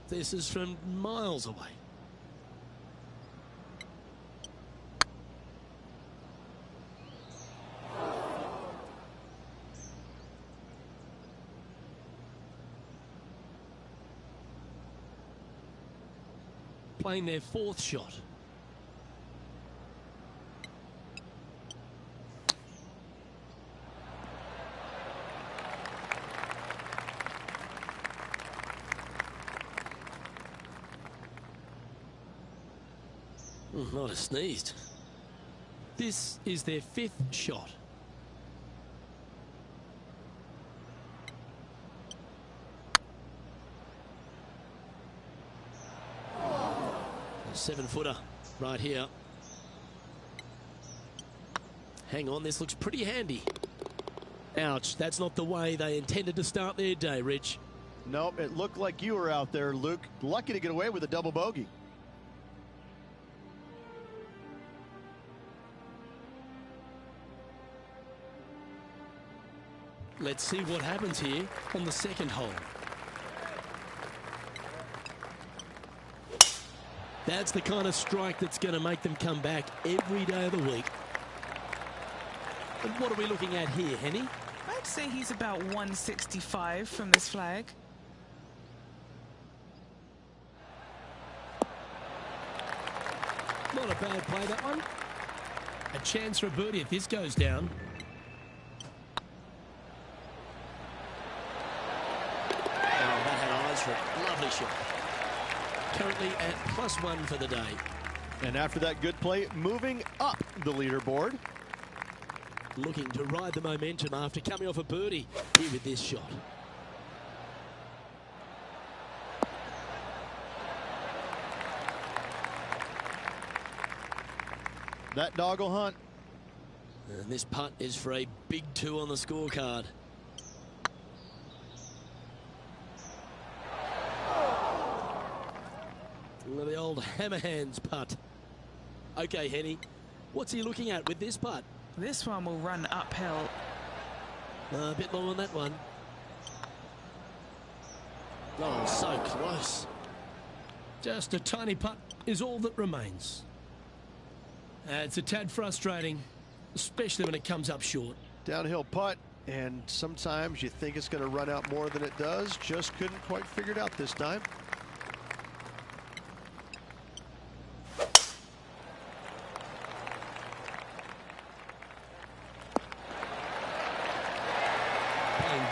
This is from miles away. Playing their fourth shot. Not a sneezed. This is their fifth shot. A 7-footer right here. Hang on, this looks pretty handy. Ouch, that's not the way they intended to start their day, Rich. Nope, it looked like you were out there, Luke. Lucky to get away with a double bogey. Let's see what happens here on the second hole. That's the kind of strike that's going to make them come back every day of the week. And what are we looking at here, Henny? I'd say he's about 165 from this flag. Not a bad play, that one. A chance for a birdie if this goes down. Lovely shot. Currently at +1 for the day. And after that good play, moving up the leaderboard. Looking to ride the momentum after coming off a birdie here with this shot. That dog will hunt. And this putt is for a big 2 on the scorecard. The old hammerhands putt. Okay, Henny, what's he looking at with this putt? This one will run uphill. A bit long on that one. Oh, so close. Just a tiny putt is all that remains. It's a tad frustrating, especially when it comes up short. Downhill putt, and sometimes you think it's going to run out more than it does. Just couldn't quite figure it out this time.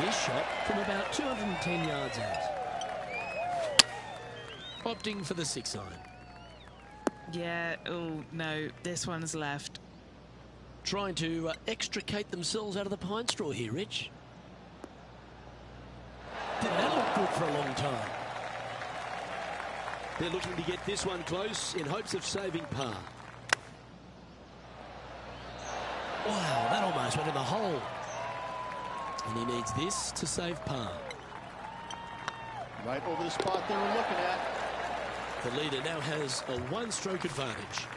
This shot from about 210 yards out. Opting for the 6-iron. Yeah, oh no, this one's left. Trying to extricate themselves out of the pine straw here, Rich. Didn't that look good for a long time? They're looking to get this one close in hopes of saving par. Wow, that almost went in the hole. And he needs this to save par. Right over the spot they were looking at. The leader now has a 1-stroke advantage.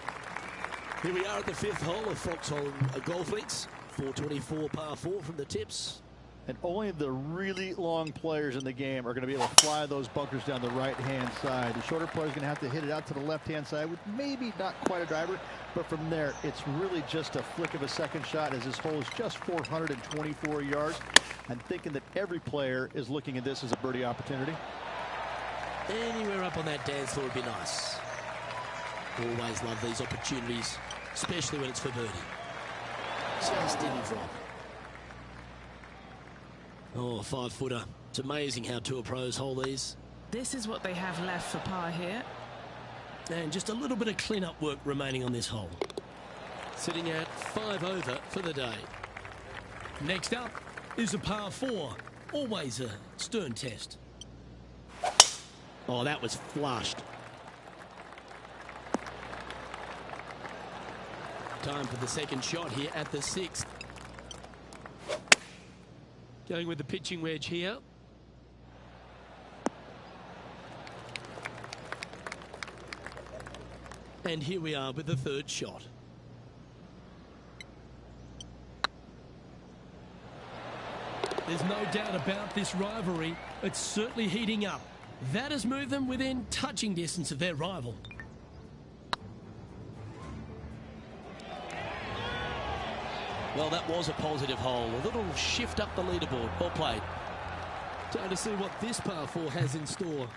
Here we are at the 5th hole of Foxhole Golf Links. 424 par 4 from the tips. And only the really long players in the game are going to be able to fly those bunkers down the right-hand side. The shorter player's going to have to hit it out to the left-hand side with maybe not quite a driver, but from there, it's really just a flick of a second shot as this hole is just 424 yards. I'm thinking that every player is looking at this as a birdie opportunity. Anywhere up on that dance floor would be nice. Always love these opportunities, especially when it's for birdie. Just didn't drop. Oh, 5-footer. It's amazing how tour pros hold these. This is what they have left for par here. And just a little bit of clean-up work remaining on this hole. Sitting at 5 over for the day. Next up is a par 4. Always a stern test. Oh, that was flushed. Time for the second shot here at the 6th. Going with the pitching wedge here. And here we are with the 3rd shot. There's no doubt about this rivalry. It's certainly heating up. That has moved them within touching distance of their rival. Well, that was a positive hole. A little shift up the leaderboard. Well played. Time to see what this par 4 has in store.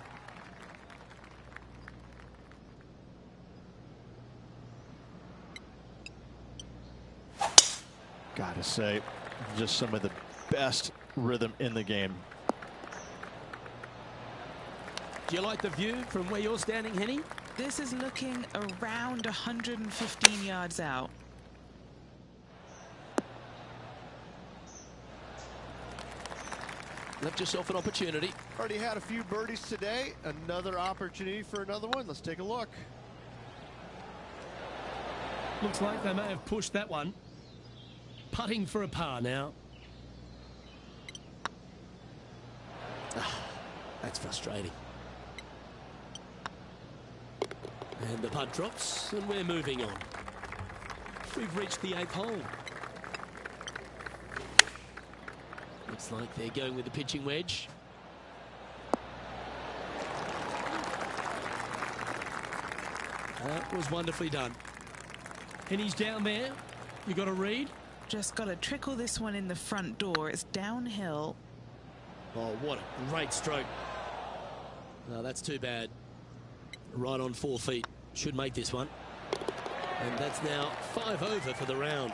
Gotta say, just some of the best rhythm in the game. Do you like the view from where you're standing, Henny? This is looking around 115 yards out. Left yourself an opportunity. Already had a few birdies today. Another opportunity for another one. Let's take a look. Looks like they may have pushed that one. Putting for a par now. That's frustrating. And the putt drops, and we're moving on. We've reached the 8th hole. Looks like they're going with the pitching wedge. That was wonderfully done. Henny's down there. You got a read? Just got to trickle this one in the front door. It's downhill. Oh, what a great stroke. No, that's too bad. Right on 4 feet. Should make this one. And that's now 5 over for the round.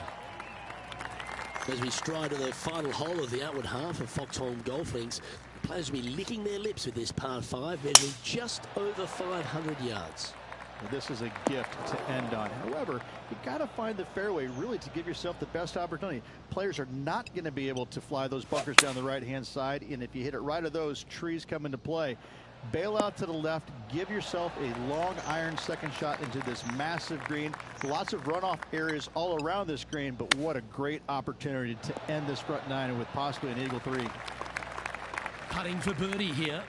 As we stride to the final hole of the outward half of Foxholm Golf Links, the players will be licking their lips with this par 5, measuring just over 500 yards. Well, this is a gift to end on. However, you got to find the fairway really to give yourself the best opportunity. Players are not going to be able to fly those bunkers down the right-hand side, and if you hit it right of those, trees come into play. Bail out to the left, give yourself a long iron second shot into this massive green. Lots of runoff areas all around this green, but what a great opportunity to end this front 9 with possibly an eagle 3. Putting for birdie here.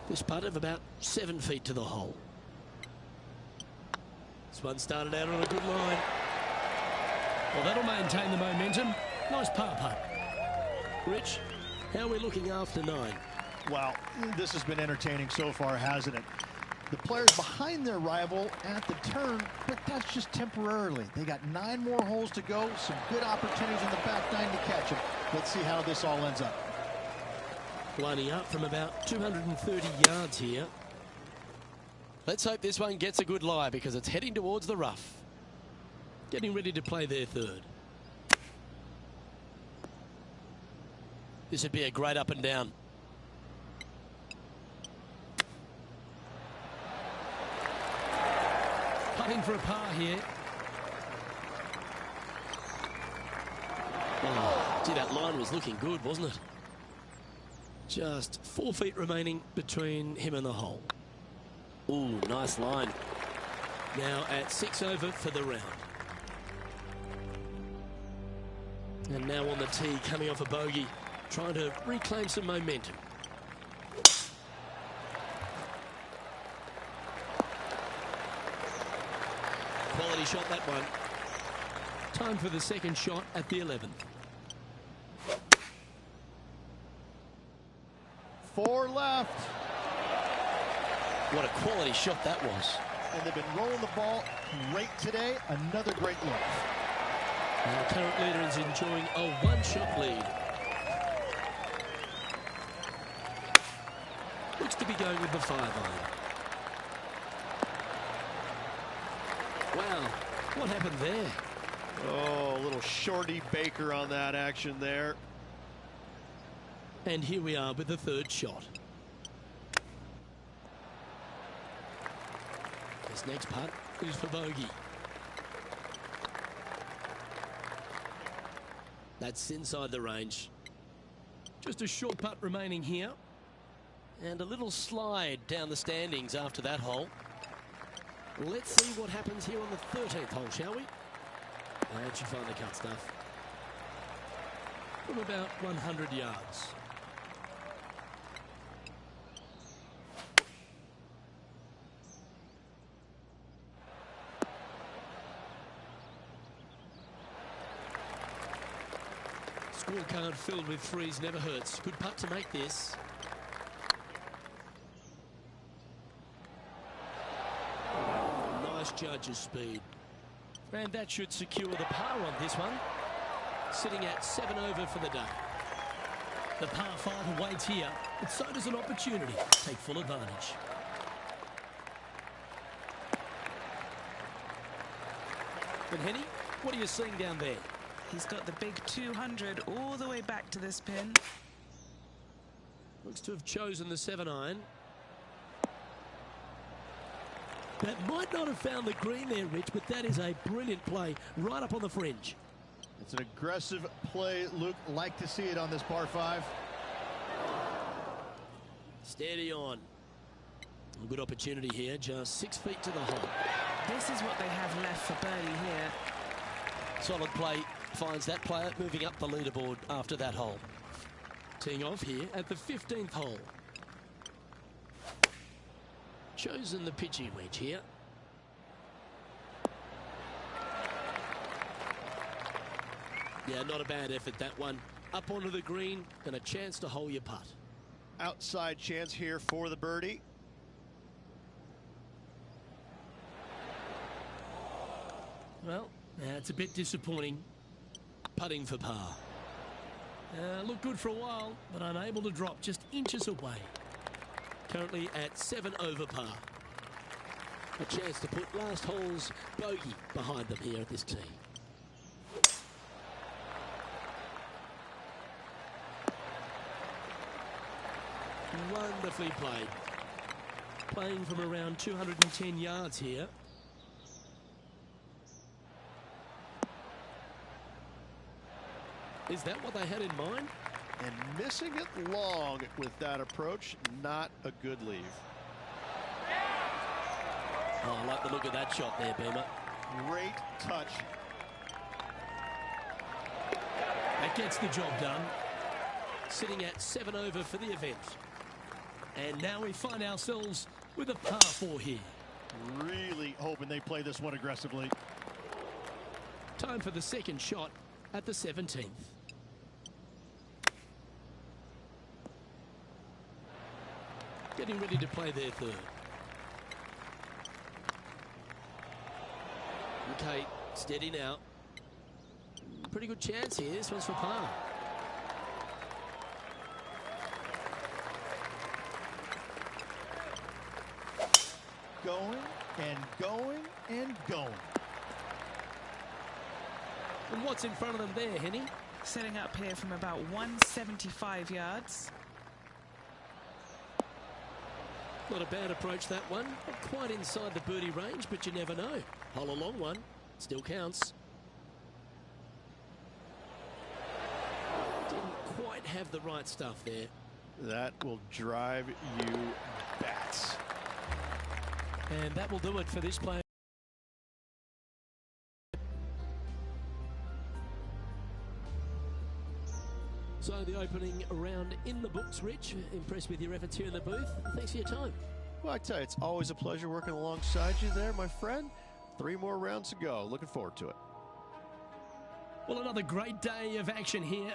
This putt of about 7 feet to the hole. This one started out on a good line. Well, that'll maintain the momentum. Nice par putt. Rich, how are we looking after 9? Well, this has been entertaining so far, hasn't it? The players behind their rival at the turn, but that's just temporarily. They got 9 more holes to go. Some good opportunities in the back 9 to catch them. Let's see how this all ends up. Lining up from about 230 yards here. Let's hope this one gets a good lie because it's heading towards the rough. Getting ready to play their 3rd. This would be a great up and down. Putting for a par here. Oh, gee, that line was looking good, wasn't it? Just 4 feet remaining between him and the hole. Ooh, nice line. Now at 6 over for the round. And now on the tee, coming off a bogey, trying to reclaim some momentum. Quality shot, that one. Time for the second shot at the 11th. 4 left. What a quality shot that was. And they've been rolling the ball great today. Another great look. Our current leader is enjoying a 1-shot lead. Looks to be going with the 5-iron. Wow, what happened there? Oh, a little shorty Baker on that action there. And here we are with the 3rd shot. This next putt is for bogey. That's inside the range. Just a short putt remaining here. And a little slide down the standings after that hole. Let's see what happens here on the 13th hole, shall we? And she finally cut stuff. From about 100 yards. Scorecard filled with threes never hurts. Good putt to make this. Nice judge's speed. And that should secure the par on this one. Sitting at 7 over for the day. The par 5 awaits here, but so does an opportunity to take full advantage. And Henny, what are you seeing down there? He's got the big 200 all the way back to this pin. Looks to have chosen the 7-iron. That might not have found the green there, Rich, but that is a brilliant play right up on the fringe. It's an aggressive play, Luke. Like to see it on this par 5. Steady on. A good opportunity here, just 6 feet to the hole. This is what they have left for birdie here. Solid play finds that player moving up the leaderboard after that hole. Teeing off here at the 15th hole. Chosen the pitching wedge here. Yeah, not a bad effort, that one. Up onto the green and a chance to hole your putt. Outside chance here for the birdie. Well, it's a bit disappointing. Putting for par. Looked good for a while, but unable to drop, just inches away. Currently at 7 over par. A chance to put last hole's bogey behind them here at this tee. Wonderfully played. Playing from around 210 yards here. Is that what they had in mind? And missing it long with that approach, not a good leave. Oh, I like the look of that shot there, Beamer. Great touch. That gets the job done. Sitting at 7 over for the event. And now we find ourselves with a par 4 here. Really hoping they play this one aggressively. Time for the second shot at the 17th. Getting ready to play their third. Okay, steady now. Pretty good chance here. This one's for par. Going and going and going. And what's in front of them there, Henny? Setting up here from about 175 yards. Not a bad approach, that one. Not quite inside the birdie range, but you never know. Hole a long one. Still counts. Didn't quite have the right stuff there. That will drive you bats. And that will do it for this player. So the opening round in the books, Rich. Impressed with your efforts here in the booth. Thanks for your time. Well, I tell you, it's always a pleasure working alongside you there, my friend. 3 more rounds to go. Looking forward to it. Well, another great day of action here.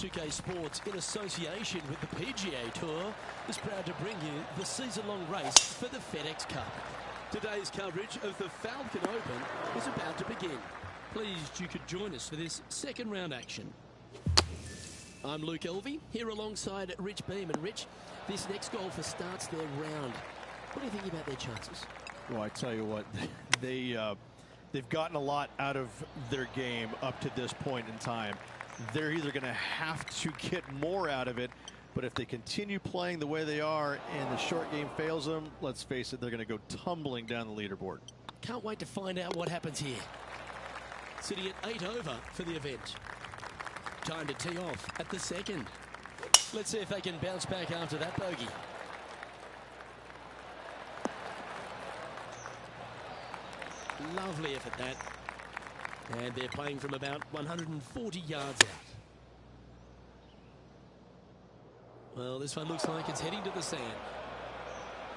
UK Sports, in association with the PGA Tour, is proud to bring you the season-long race for the FedEx Cup. Today's coverage of the Falcon Open is about to begin. Pleased you could join us for this second round action. I'm Luke Elvey, here alongside Rich Beam. And Rich, this next golfer starts their round. What do you think about their chances? Well, I tell you what, they've gotten a lot out of their game up to this point in time. They're either going to have to get more out of it, but if they continue playing the way they are and the short game fails them, let's face it, they're going to go tumbling down the leaderboard. Can't wait to find out what happens here. Sitting at 8 over for the event. time to tee off at the second. Let's see if they can bounce back after that bogey. Lovely effort that. And they're playing from about 140 yards out. Well, this one looks like it's heading to the sand.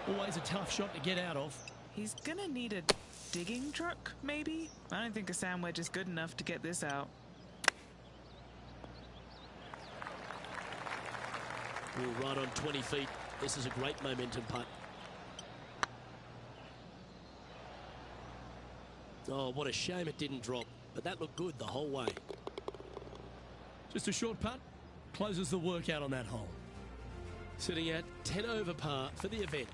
Always a tough shot to get out of. He's gonna need a digging truck, maybe? I don't think a sand wedge is good enough to get this out. Ooh, right on 20 feet. This is a great momentum putt. Oh, what a shame it didn't drop. But that looked good the whole way. Just a short putt. Closes the workout on that hole. Sitting at 10 over par for the event.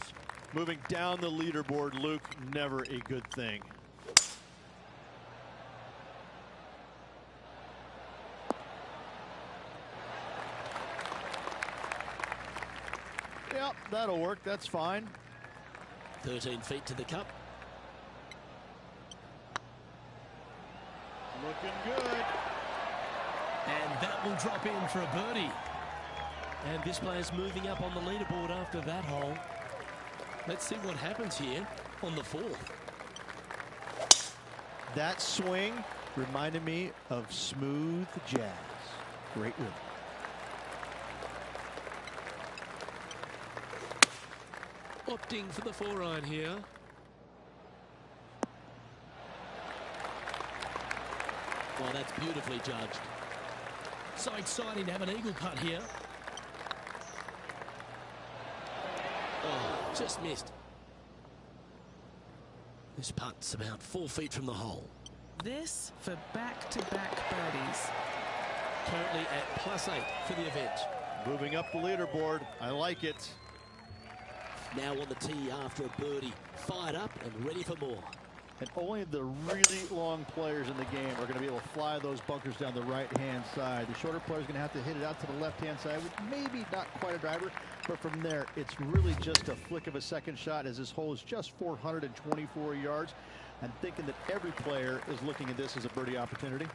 Moving down the leaderboard, Luke, never a good thing. Yep, that'll work. That's fine. 13 feet to the cup. Looking good. And that will drop in for a birdie. And this player's moving up on the leaderboard after that hole. Let's see what happens here on the fourth. That swing reminded me of smooth jazz. Great rhythm. Opting for the 4-iron here. Well, that's beautifully judged. So exciting to have an eagle putt here. Oh, just missed. This putt's about 4 feet from the hole. This for back-to-back birdies. Currently at +8 for the event. Moving up the leaderboard. I like it. Now on the tee after a birdie. Fired up and ready for more. And only the really long players in the game are going to be able to fly those bunkers down the right-hand side. The shorter player's going to have to hit it out to the left-hand side with maybe not quite a driver, but from there, it's really just a flick of a second shot, as this hole is just 424 yards. I'm thinking that every player is looking at this as a birdie opportunity.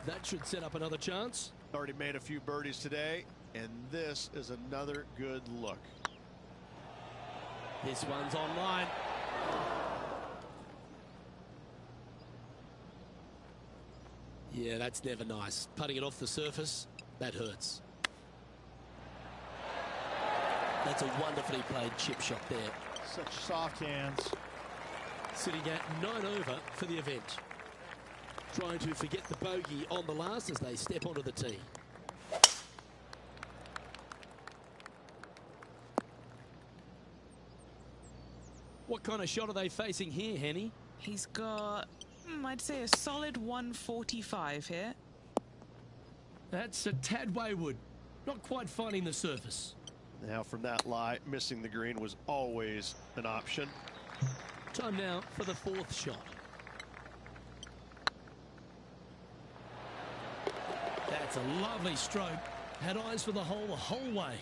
That should set up another chance. Already made a few birdies today, and this is another good look. This one's online. Yeah, that's never nice. Putting it off the surface, that hurts. That's a wonderfully played chip shot there. Such soft hands. Sitting at 9 over for the event. Trying to forget the bogey on the last as they step onto the tee. What kind of shot are they facing here, Henny? He's got, I'd say, a solid 145 here. That's a tad wayward. Not quite finding the surface. Now from that lie, missing the green was always an option. Time now for the fourth shot. That's a lovely stroke. Had eyes for the whole way.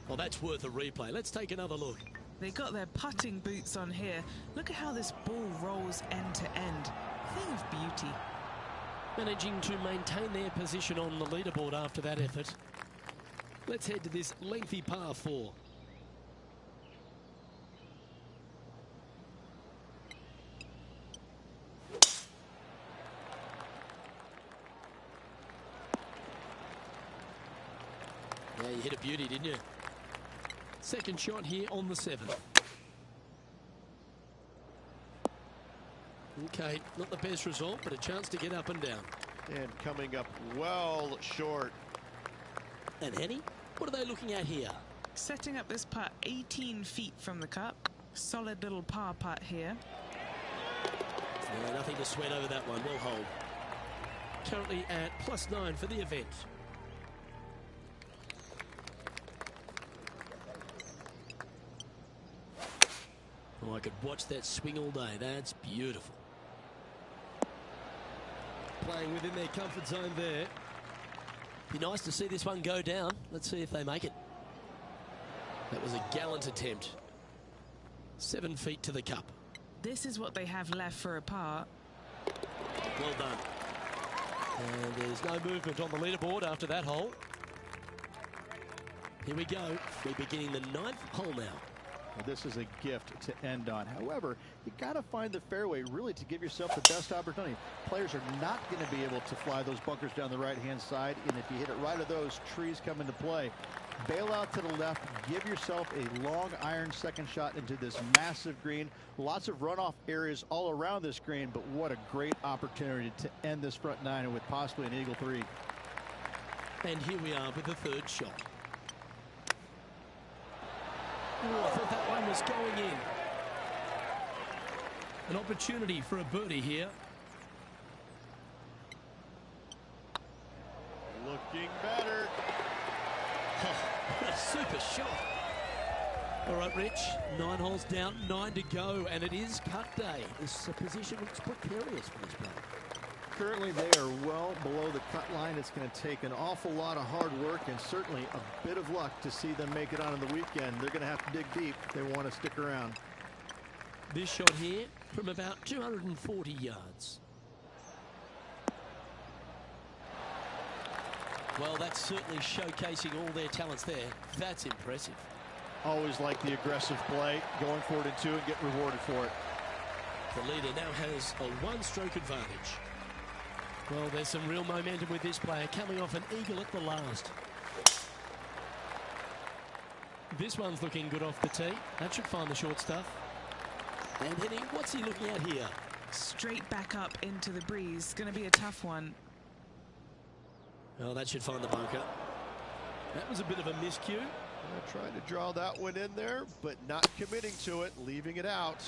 Well, that's worth a replay. Let's take another look. They got their putting boots on here. Look at how this ball rolls end to end. Thing of beauty. Managing to maintain their position on the leaderboard after that effort. Let's head to this lengthy par 4. Yeah, you hit a beauty, didn't you? Second shot here on the 7th. Okay, not the best result, but a chance to get up and down. And coming up well short. And Henny, what are they looking at here? Setting up this putt 18 feet from the cup. Solid little par putt here. Yeah, nothing to sweat over that one. Well hold. Currently at +9 for the event. Oh, I could watch that swing all day. That's beautiful. Playing within their comfort zone there. Be nice to see this one go down. Let's see if they make it. That was a gallant attempt. 7 feet to the cup. This is what they have left for a par. Well done. And there's no movement on the leaderboard after that hole. Here we go. We're beginning the 9th hole now. Well, this is a gift to end on. However, you got to find the fairway really to give yourself the best opportunity. Players are not going to be able to fly those bunkers down the right-hand side, and if you hit it right at those, trees come into play. Bail out to the left, give yourself a long iron second shot into this massive green. Lots of runoff areas all around this green, but what a great opportunity to end this front nine with possibly an eagle 3. And here we are with the 3rd shot. Oh, I thought that one was going in. An opportunity for a birdie here. Looking better. Oh, what a super shot. All right, Rich, 9 holes down, 9 to go, and it is cut day. This position looks precarious for this player. Currently, they are well below the cut line. It's going to take an awful lot of hard work and certainly a bit of luck to see them make it on in the weekend. They're going to have to dig deep if they want to stick around. This shot here from about 240 yards. Well, that's certainly showcasing all their talents there. That's impressive. Always like the aggressive play, going for it in 2 and get rewarded for it. The leader now has a 1-stroke advantage. Well, there's some real momentum with this player, coming off an eagle at the last. This one's looking good off the tee. That should find the short stuff. And Henny, what's he looking at here? Straight back up into the breeze. Going to be a tough one. Well, that should find the bunker. That was a bit of a miscue. Trying to draw that one in there, but not committing to it, leaving it out.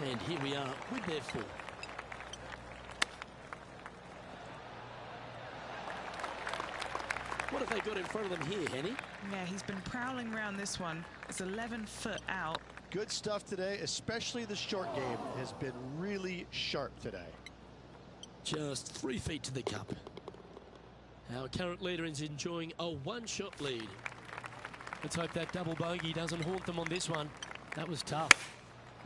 And here we are with their 4. What have they got in front of them here, Henny? Yeah, he's been prowling around this one. It's 11 foot out. Good stuff today, especially the short game has been really sharp today. Just 3 feet to the cup. Our current leader is enjoying a 1-shot lead. Let's hope that double bogey doesn't haunt them on this one. That was tough.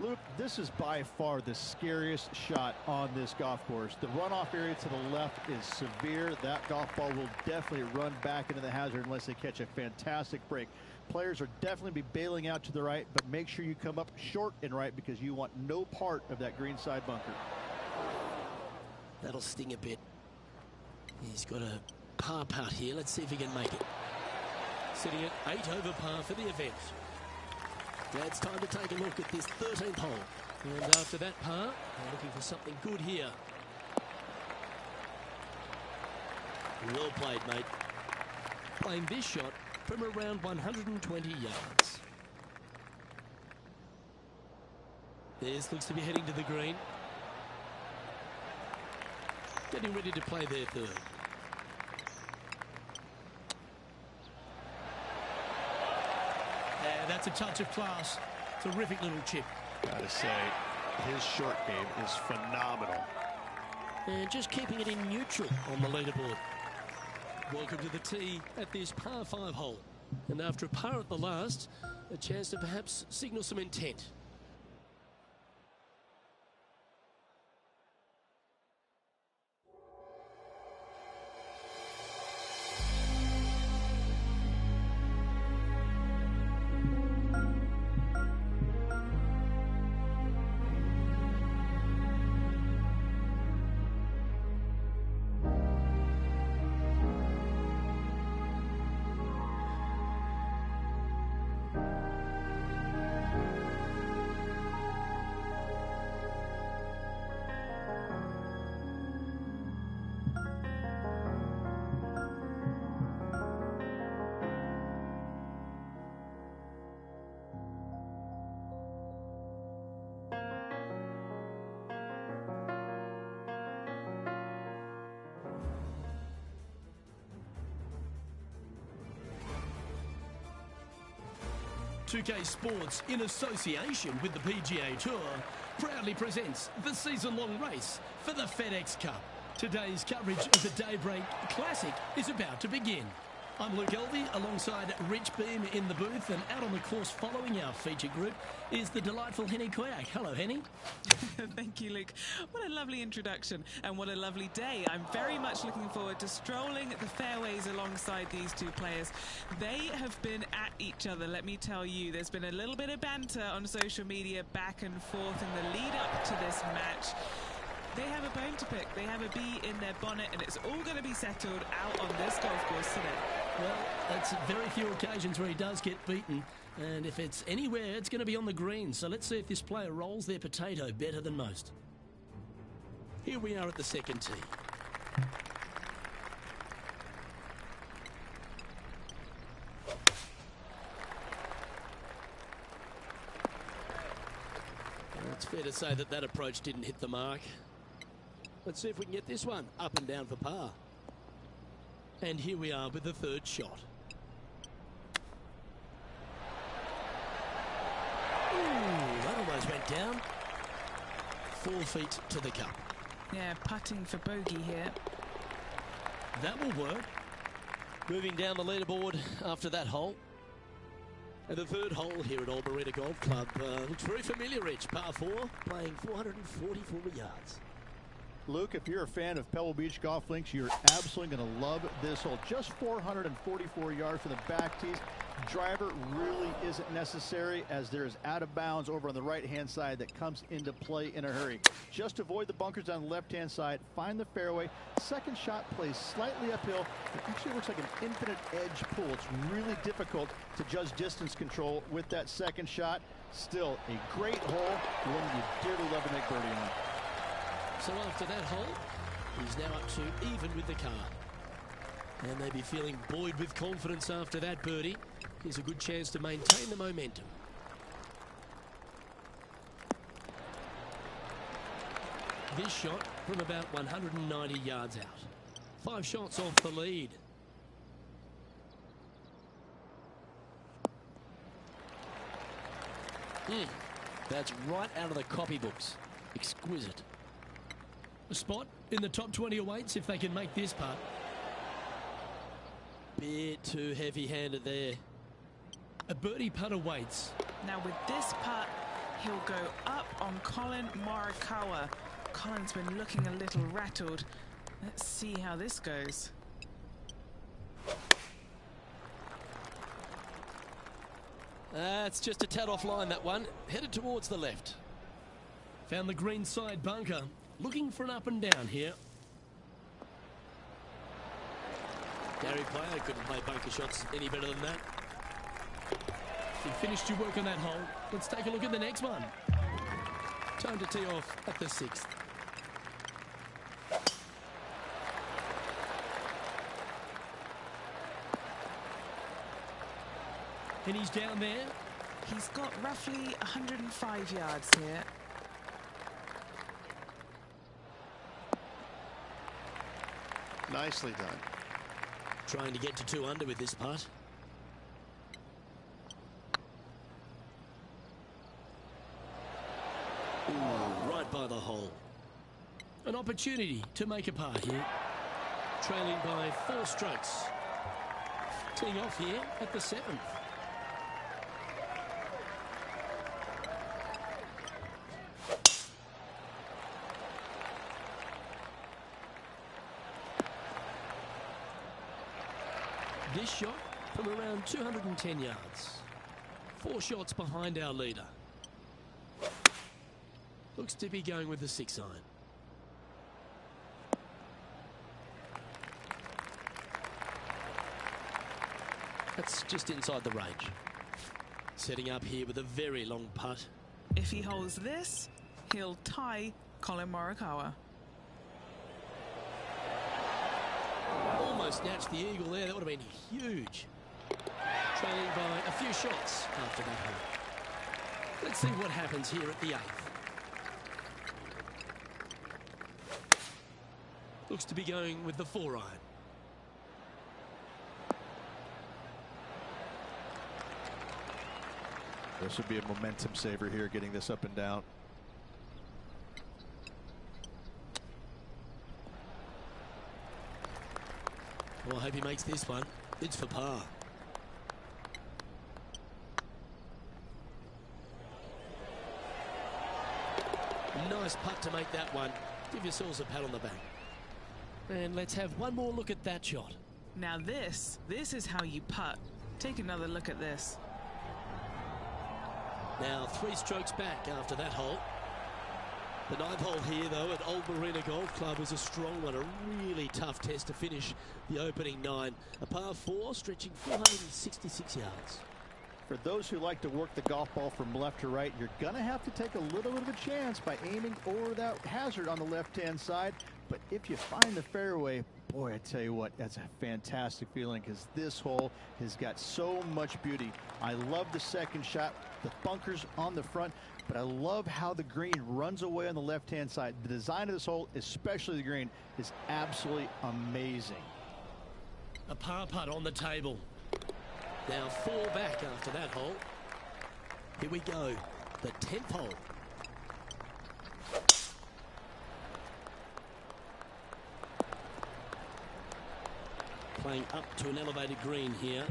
Luke, this is by far the scariest shot on this golf course. The runoff area to the left is severe. That golf ball will definitely run back into the hazard unless they catch a fantastic break. Players are definitely be bailing out to the right, but make sure you come up short and right because you want no part of that green side bunker. That'll sting a bit. He's got a par putt here. Let's see if he can make it. Sitting at 8 over par for the event. Now it's time to take a look at this 13th hole. And after that par, they're looking for something good here. Well played, mate. Playing this shot from around 120 yards. This looks to be heading to the green. Getting ready to play their 3rd. That's a touch of class. Terrific little chip. Gotta say, his short game is phenomenal. And just keeping it in neutral on the leaderboard. Welcome to the tee at this par 5 hole. And after a par at the last, a chance to perhaps signal some intent. Two-K Sports, in association with the PGA Tour, proudly presents the season-long race for the FedEx Cup. Today's coverage of the Daybreak Classic is about to begin. I'm Luke Elvey alongside Rich Beam in the booth, and out on the course following our feature group is the delightful Henny Koyak. Hello, Henny. Thank you, Luke. What a lovely introduction and what a lovely day. I'm very much looking forward to strolling the fairways alongside these two players. They have been at each other, let me tell you. There's been a little bit of banter on social media back and forth in the lead up to this match. They have a bone to pick. They have a bee in their bonnet, and it's all going to be settled out on this golf course today. Well, that's very few occasions where he does get beaten, and if it's anywhere, it's going to be on the green. So let's see if this player rolls their potato better than most. Here we are at the second tee. Well, it's fair to say that that approach didn't hit the mark. Let's see if we can get this one up and down for par. And here we are with the third shot. Ooh, that almost went down. 4 feet to the cup. Yeah, putting for bogey here. That will work. Moving down the leaderboard after that hole. And the third hole here at Alberetta Golf Club looks very familiar, Rich. Par 4, playing 444 yards. Luke, if you're a fan of Pebble Beach Golf Links, you're absolutely going to love this hole. Just 444 yards for the back tees. Driver really isn't necessary, as there's out of bounds over on the right-hand side that comes into play in a hurry. Just avoid the bunkers on the left-hand side. Find the fairway. Second shot plays slightly uphill. It actually looks like an infinite edge pool. It's really difficult to judge distance control with that second shot. Still a great hole, one you dearly love to make birdie on. So after that hole, he's now up to even with the car. And they'd be feeling buoyed with confidence after that birdie. Here's a good chance to maintain the momentum. This shot from about 190 yards out. 5 shots off the lead. That's right out of the copybooks. Exquisite. A spot in the top 20 awaits if they can make this putt. Bit too heavy-handed there. A birdie putt awaits. Now with this putt, he'll go up on Collin Morikawa. Colin's been looking a little rattled. Let's see how this goes. That's just a tad off line, that one. Headed towards the left. Found the green side bunker. Looking for an up and down here. Gary Player couldn't play bunker shots any better than that. You finished your work on that hole. Let's take a look at the next one. Time to tee off at the 6th. And he's down there. He's got roughly 105 yards here. Nicely done. Trying to get to 2 under with this putt. Ooh, right by the hole. An opportunity to make a par here. Trailing by 4 strokes. Teeing off here at the 7th. This shot from around 210 yards. 4 shots behind our leader. Looks to be going with the 6-iron. That's just inside the range. Setting up here with a very long putt. If he holds this, he'll tie Collin Morikawa. Almost snatched the eagle there. That would have been huge. Trailing by a few shots after that hole. Let's see what happens here at the 8th. Looks to be going with the 4-iron. This would be a momentum saver here, getting this up and down. Well, I hope he makes this one. It's for par. Nice putt to make that one. Give yourselves a pat on the back. And let's have one more look at that shot. Now this is how you putt. Take another look at this. Now 3 strokes back after that hole. The 9th hole here, though, at Old Marina Golf Club was a strong one, a really tough test to finish the opening 9. A par 4 stretching 466 yards. For those who like to work the golf ball from left to right, you're going to have to take a little bit of a chance by aiming over that hazard on the left-hand side. But if you find the fairway, boy, I tell you what, that's a fantastic feeling because this hole has got so much beauty. I love the second shot, the bunkers on the front, but I love how the green runs away on the left-hand side. The design of this hole, especially the green, is absolutely amazing. A par putt on the table. Now 4 back after that hole. Here we go, the 10th hole. Playing up to an elevated green here.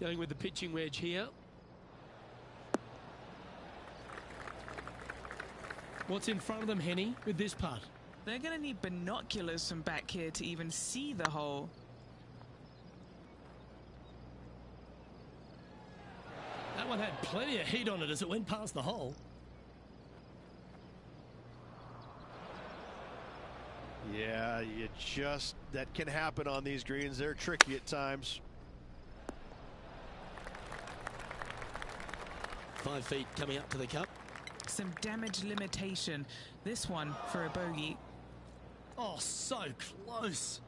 Going with the pitching wedge here. What's in front of them, Henny, with this putt? They're going to need binoculars from back here to even see the hole. That one had plenty of heat on it as it went past the hole. Yeah, that can happen on these greens. They're tricky at times. 5 feet coming up to the cup. Some damage limitation. This one for a bogey. Oh, so close.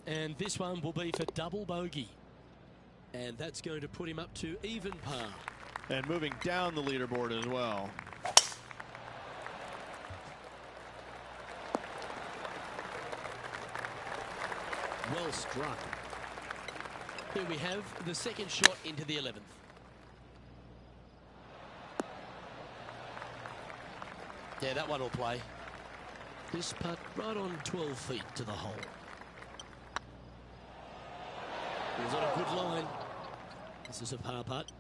And this one will be for double bogey. And that's going to put him up to even par. And moving down the leaderboard as well. Well struck. Here we have the second shot into the 11th. Yeah, that one will play. This putt right on 12 feet to the hole. It was on a good line. This is a par putt.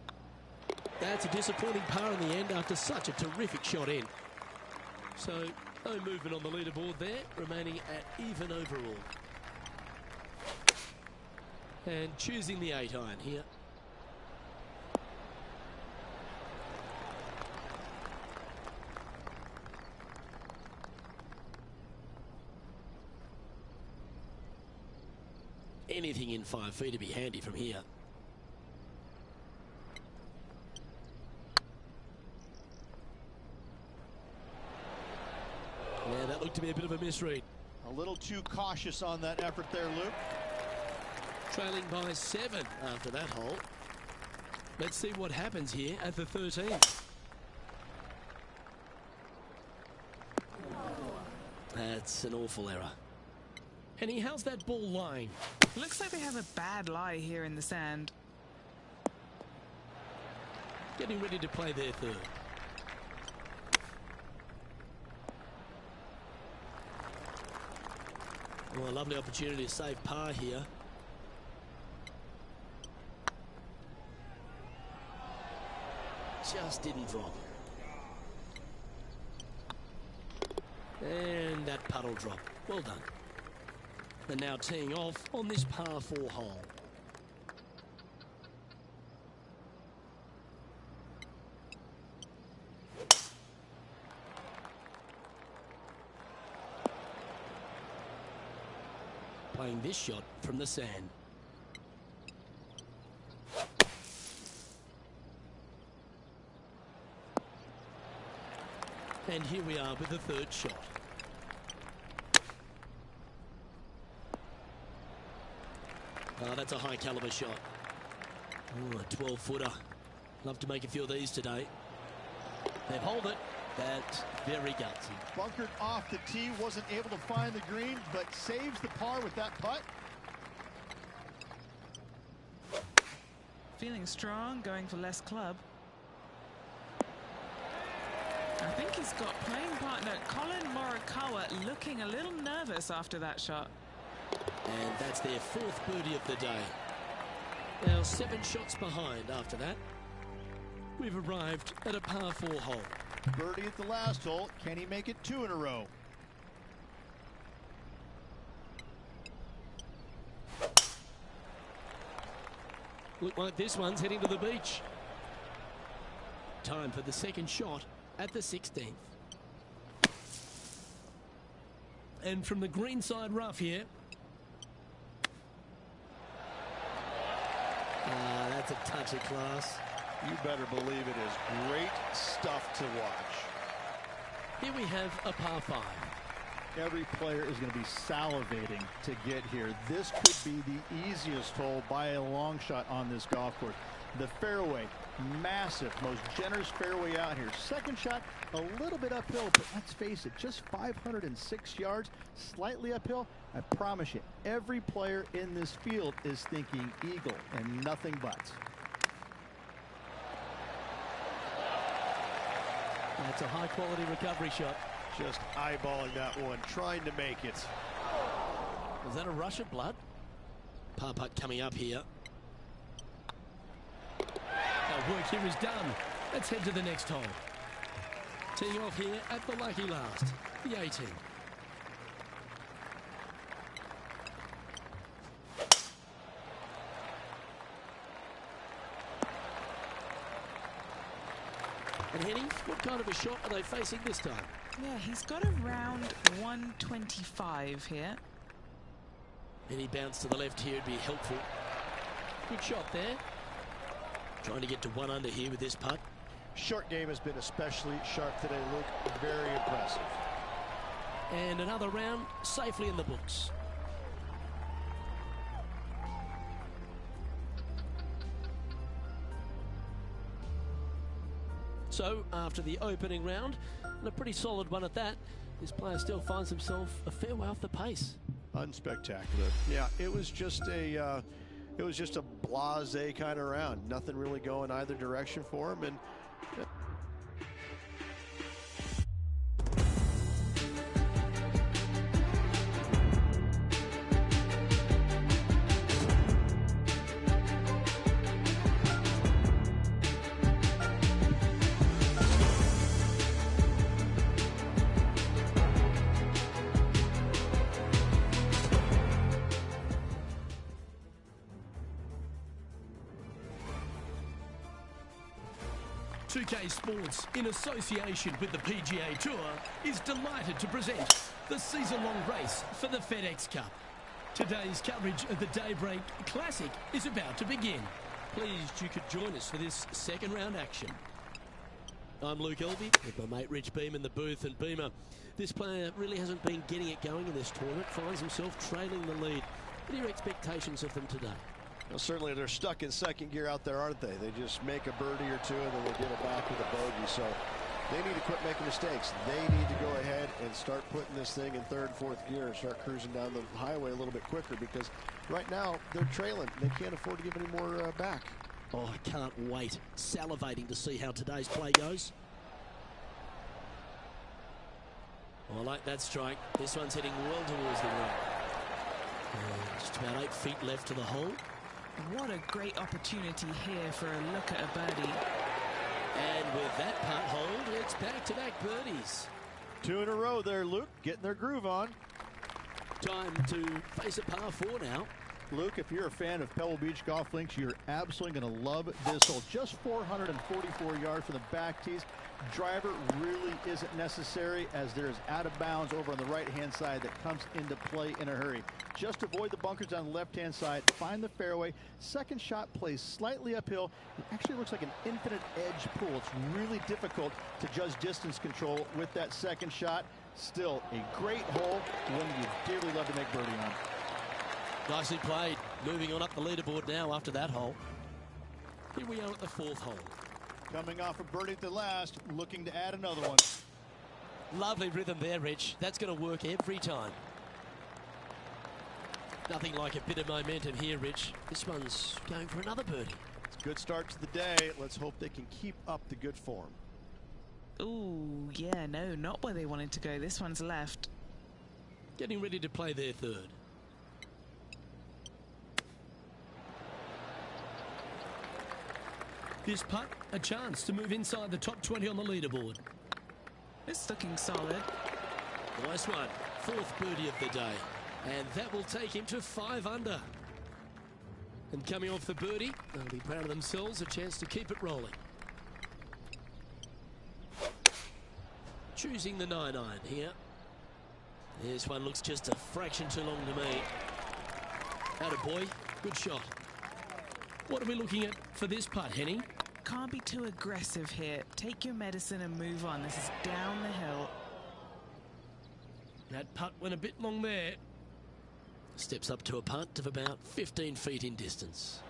That's a disappointing par in the end after such a terrific shot in. So no movement on the leaderboard there, remaining at even overall. And choosing the 8-iron here. Anything in 5 feet to be handy from here. Yeah, that looked to be a bit of a misread. A little too cautious on that effort there, Luke. Trailing by 7 after that hole. Let's see what happens here at the 13th. That's an awful error. Henny, how's that ball lying? Looks like they have a bad lie here in the sand. Getting ready to play their third. Well, a lovely opportunity to save par here. Just didn't drop. And that puddle drop. Well done. And now teeing off on this par 4 hole. Playing this shot from the sand. And here we are with the third shot. Oh, that's a high caliber shot. Oh, a 12-footer. Love to make a few of these today. They've held it. That's very gutsy. Bunkered off the tee, wasn't able to find the green, but saves the par with that putt. Feeling strong, going for less club. I think he's got playing partner Colin Morikawa looking a little nervous after that shot. And that's their 4th birdie of the day. Now 7 shots behind after that. We've arrived at a par 4 hole. Birdie at the last hole. Can he make it 2 in a row? Look like this one's heading to the beach. Time for the 2nd shot at the 16th. And from the greenside rough here. That's a touch of class. You better believe it is great stuff to watch. Here we have a par 5. Every player is going to be salivating to get here. This could be the easiest hole by a long shot on this golf course. The fairway, massive, most generous fairway out here. 2nd shot, a little bit uphill, but let's face it, just 506 yards, slightly uphill. I promise you, every player in this field is thinking eagle and nothing but. That's a high-quality recovery shot. Just eyeballing that one, trying to make it. Was that a rush of blood? Par putt coming up here. Our work here is done. Let's head to the next hole. Teeing off here at the lucky last, the 18. And Henny, what kind of a shot are they facing this time? Yeah, he's got around 125 here. Any bounce to the left here would be helpful. Good shot there. Trying to get to 1 under here with this putt. Short game has been especially sharp today, Luke. Very impressive. And another round safely in the books. So, after the opening round, and a pretty solid one at that, this player still finds himself a fair way off the pace. Unspectacular. Yeah, it was just a blasé kind of round. Nothing really going either direction for him, and K Sports, in association with the PGA Tour, is delighted to present the season-long race for the FedEx Cup. Today's coverage of the Daybreak Classic is about to begin. Pleased you could join us for this 2nd round action. I'm Luke Elvey with my mate Rich Beem in the booth. And Beamer, this player really hasn't been getting it going in this tournament, finds himself trailing the lead. What are your expectations of them today? well, certainly they're stuck in 2nd gear out there, aren't they? They just make a birdie or 2 and then they get it back with a bogey. So they need to quit making mistakes. They need to go ahead and start putting this thing in 3rd, 4th gear and start cruising down the highway a little bit quicker, because right now they're trailing. They can't afford to give any more back. Oh, I can't wait. Salivating to see how today's play goes. Oh, I like that strike. This one's heading well towards the right. Just about 8 feet left to the hole. What a great opportunity here for a look at a birdie. And with that putt hold, it's back-to-back birdies. 2 in a row there, Luke, getting their groove on. Time to face a par 4 now. Luke, if you're a fan of Pebble Beach Golf Links, you're absolutely going to love this hole. Just 444 yards from the back tees. Driver really isn't necessary, as there's out of bounds over on the right-hand side that comes into play in a hurry. Just avoid the bunkers on the left-hand side. Find the fairway. 2nd shot plays slightly uphill. It actually looks like an infinite edge pool. It's really difficult to judge distance control with that 2nd shot. Still a great hole, one you dearly love to make birdie on. Nicely played. Moving on up the leaderboard now after that hole. Here we are at the 4th hole. Coming off a birdie at the last, looking to add another one. Lovely rhythm there, Rich. That's going to work every time. Nothing like a bit of momentum here, Rich. This one's going for another birdie. It's a good start to the day. Let's hope they can keep up the good form. Ooh, yeah, no, not where they wanted to go. This one's left. Getting ready to play their third. This putt, a chance to move inside the top 20 on the leaderboard. It's looking solid. Nice one. Fourth birdie of the day. And that will take him to 5 under. And coming off the birdie, they'll be proud of themselves, a chance to keep it rolling. Choosing the 9-iron here. This one looks just a fraction too long to me. Attaboy, good shot. What are we looking at for this putt, Henny? Can't be too aggressive here. Take your medicine and move on. This is down the hill. That putt went a bit long there. Steps up to a putt of about 15 feet in distance.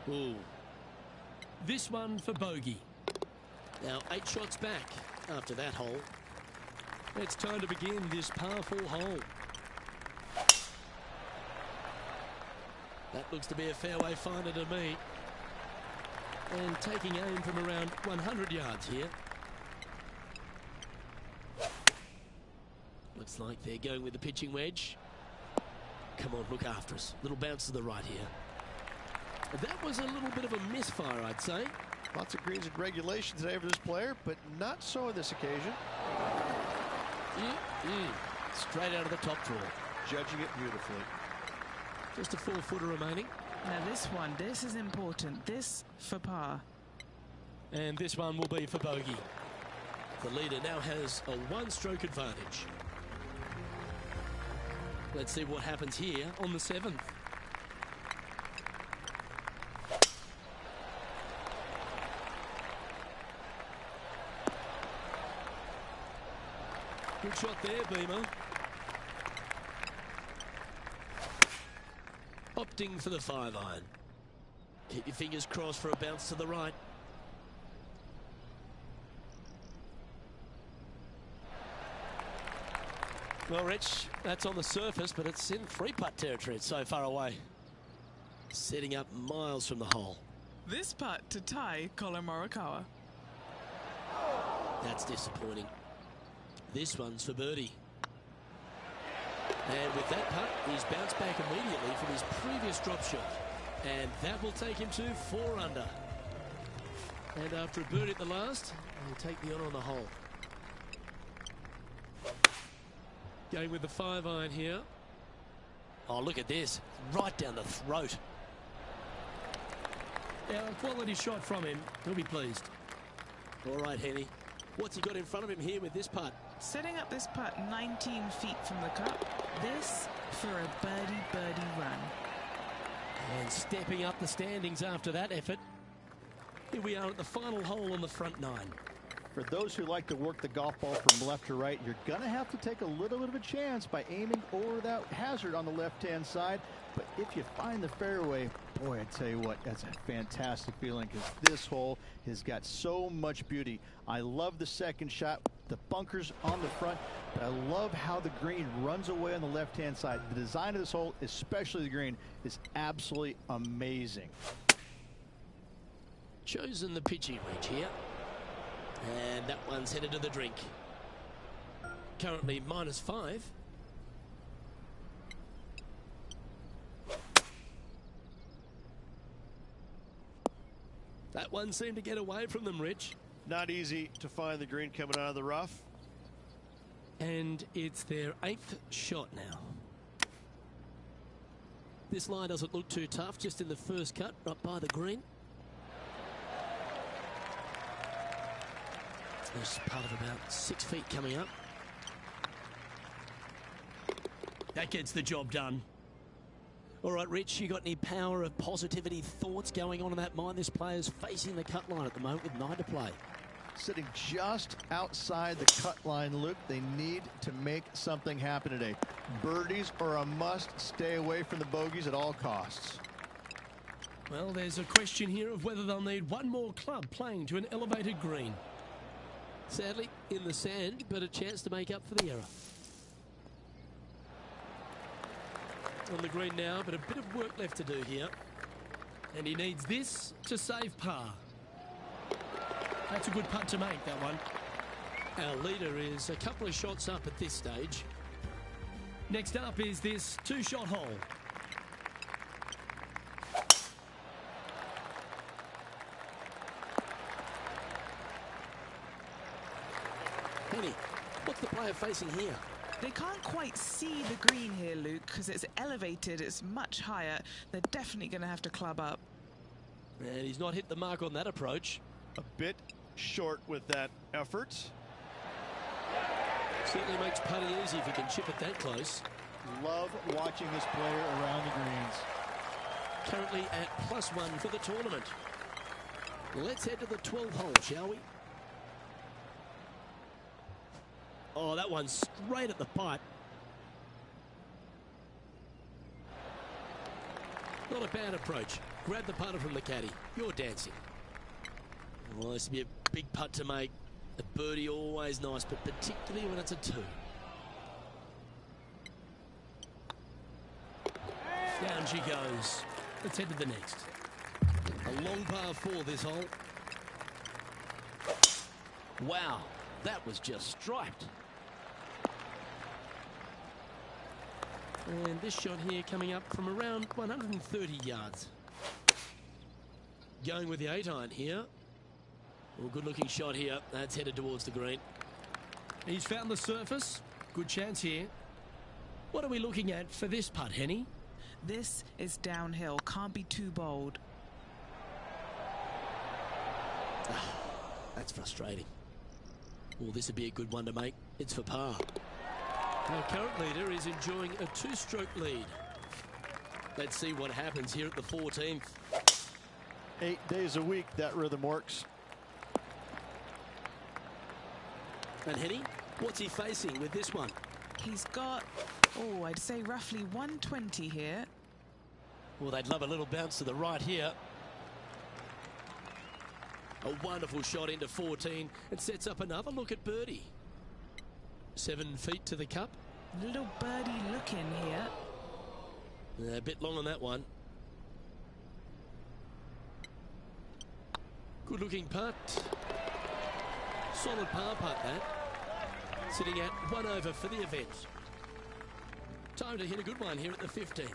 Ooh. This one for bogey. Now 8 shots back after that hole. It's time to begin this par 4 hole. That looks to be a fairway finder to me. And taking aim from around 100 yards here. Looks like they're going with the pitching wedge. Come on, look after us. Little bounce to the right here. That was a little bit of a misfire, I'd say. Lots of greens in regulation today for this player, but not so on this occasion. Straight out of the top drawer. Judging it beautifully. Just a 4-footer remaining. Now this is important. This for par. And this one will be for bogey. The leader now has a 1-stroke advantage. Let's see what happens here on the 7th. Good shot there, Beamer. Opting for the 5-iron. Keep your fingers crossed for a bounce to the right. Well, Rich, that's on the surface, but it's in 3-putt territory. It's so far away. Setting up miles from the hole. This putt to tie Collin Morikawa. That's disappointing. This one's for birdie. And with that putt, he's bounced back immediately from his previous drop shot. And that will take him to 4 under. And after a birdie at the last, he'll take the honour on the hole. Going with the 5-iron here. Oh, look at this. Right down the throat. Yeah, a quality shot from him. He'll be pleased. All right, Henny. What's he got in front of him here with this putt? Setting up this putt 19 feet from the cup. This for a birdie run. And stepping up the standings after that effort. Here we are at the final hole on the front 9. For those who like to work the golf ball from left to right, you're going to have to take a little bit of a chance by aiming over that hazard on the left-hand side. But if you find the fairway, boy, I tell you what, that's a fantastic feeling because this hole has got so much beauty. I love the second shot, the bunkers on the front, but I love how the green runs away on the left-hand side. The design of this hole, especially the green, is absolutely amazing. Chosen the pitching wedge here. And that one's headed to the drink. Currently -5. That one seemed to get away from them, Rich. Not easy to find the green coming out of the rough. And it's their 8th shot now. This line doesn't look too tough, just in the first cut, right by the green. There's part of about 6 feet coming up. That gets the job done. All right, Rich, you got any power of positivity thoughts going on in that mind? This player's facing the cut line at the moment with 9 to play. Sitting just outside the cut line, Luke. They need to make something happen today. Birdies are a must. Stay away from the bogeys at all costs. Well, there's a question here of whether they'll need one more club playing to an elevated green. Sadly, in the sand, but a chance to make up for the error. On the green now, but a bit of work left to do here. And he needs this to save par. That's a good putt to make, that one. Our leader is a couple of shots up at this stage. Next up is this two-shot hole. Henny, what's the player facing here? They can't quite see the green here, Luke, because it's elevated, it's much higher. They're definitely going to have to club up. And he's not hit the mark on that approach. A bit short with that effort. Certainly makes putting easy if he can chip it that close. Love watching this player around the greens. Currently at +1 for the tournament. Let's head to the 12th hole, shall we? Oh, that one's straight at the pipe. Not a bad approach. Grab the putter from the caddy. You're dancing. Well, this would be a big putt to make. A birdie always nice, but particularly when it's a 2. Down she goes. Let's head to the next. A long par 4 this hole. Wow, that was just striped. And this shot here coming up from around 130 yards. Going with the 8-iron here. Well, good looking shot here. That's headed towards the green. He's found the surface. Good chance here. What are we looking at for this putt, Henny? This is downhill. Can't be too bold. That's frustrating. Well, this would be a good one to make. It's for par. Our current leader is enjoying a 2-stroke lead. Let's see what happens here at the 14th. 8 days a week that rhythm works. And Henny, what's he facing with this one? He's got, oh, I'd say roughly 120 here. Well, they'd love a little bounce to the right here. A wonderful shot into 14. It sets up another look at birdie. 7 feet to the cup. Little birdie look in here. A bit long on that one. Good looking putt. Solid par putt that. Sitting at 1 over for the event. Time to hit a good one here at the 15th.